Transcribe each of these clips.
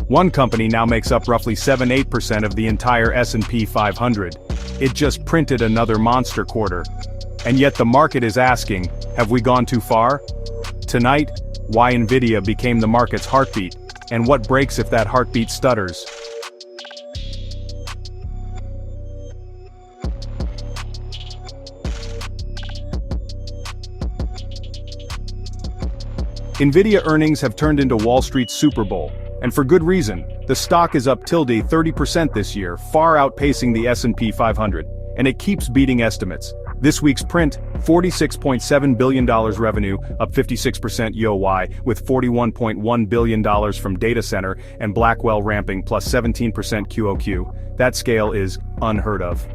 One company now makes up roughly 7–8% of the entire S&P 500. It just printed another monster quarter. And yet the market is asking, have we gone too far? Tonight, why Nvidia became the market's heartbeat, and what breaks if that heartbeat stutters. Nvidia earnings have turned into Wall Street's Super Bowl. And for good reason. The stock is up 30% this year, far outpacing the S&P 500, and it keeps beating estimates. This week's print, $46.7 billion revenue, up 56% YoY, with $41.1 billion from data center and Blackwell ramping plus 17% QoQ. That scale is unheard of.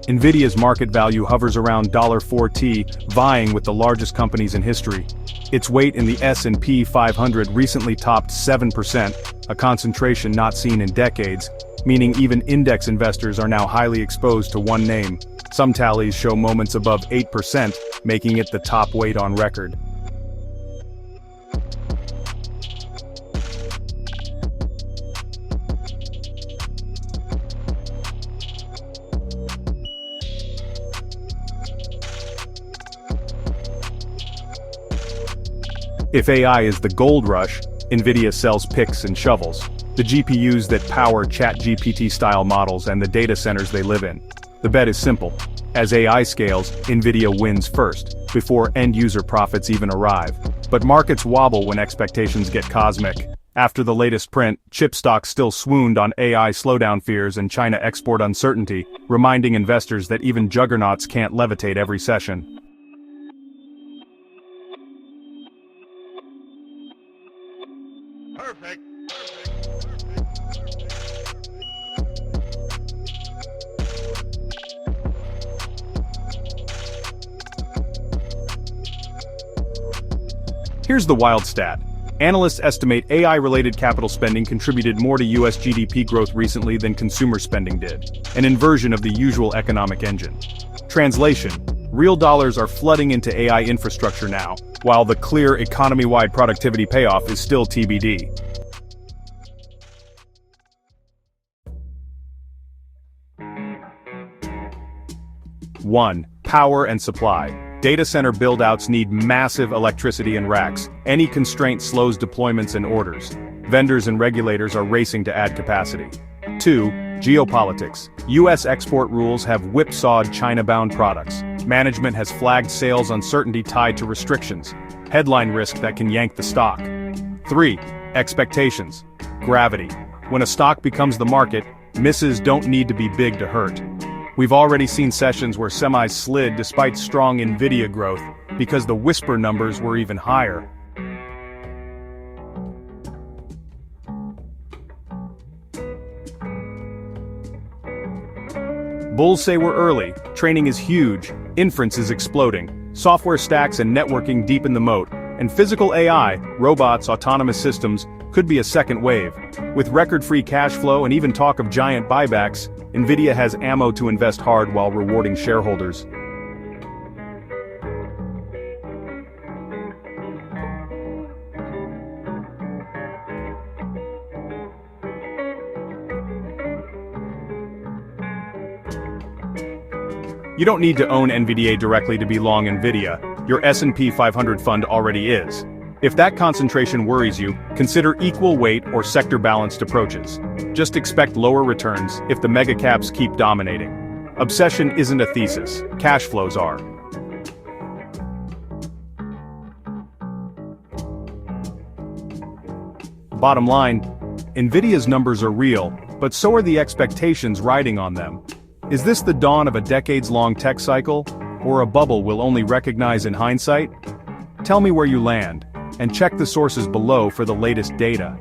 Nvidia's market value hovers around $4T, vying with the largest companies in history. Its weight in the S&P 500 recently topped 7%, a concentration not seen in decades, meaning even index investors are now highly exposed to one name. Some tallies show moments above 8%, making it the top weight on record. If AI is the gold rush, Nvidia sells picks and shovels, the GPUs that power ChatGPT-style models and the data centers they live in. The bet is simple. As AI scales, Nvidia wins first, before end-user profits even arrive. But markets wobble when expectations get cosmic. After the latest print, chip stocks still swooned on AI slowdown fears and China export uncertainty, reminding investors that even juggernauts can't levitate every session. Perfect. Here's the wild stat. Analysts estimate AI-related capital spending contributed more to US GDP growth recently than consumer spending did, an inversion of the usual economic engine. Translation: real dollars are flooding into AI infrastructure now, while the clear economy-wide productivity payoff is still TBD. One, power and supply. Data center build-outs need massive electricity and racks. Any constraint slows deployments and orders. Vendors and regulators are racing to add capacity. 2. Geopolitics. U.S. export rules have whipsawed China-bound products. Management has flagged sales uncertainty tied to restrictions. Headline risk that can yank the stock. 3. Expectations. Gravity. When a stock becomes the market, misses don't need to be big to hurt. We've already seen sessions where semis slid despite strong Nvidia growth, because the whisper numbers were even higher. Bulls say we're early, training is huge, inference is exploding, software stacks and networking deepen the moat, and physical AI, robots, autonomous systems, could be a second wave. With record-free cash flow and even talk of giant buybacks, Nvidia has ammo to invest hard while rewarding shareholders. You don't need to own NVDA directly to be long Nvidia. Your S&P 500 fund already is. If that concentration worries you, consider equal weight or sector-balanced approaches. Just expect lower returns if the megacaps keep dominating. Obsession isn't a thesis, cash flows are. Bottom line, Nvidia's numbers are real, but so are the expectations riding on them. Is this the dawn of a decades-long tech cycle? or a bubble we'll only recognize in hindsight? Tell me where you land, and check the sources below for the latest data.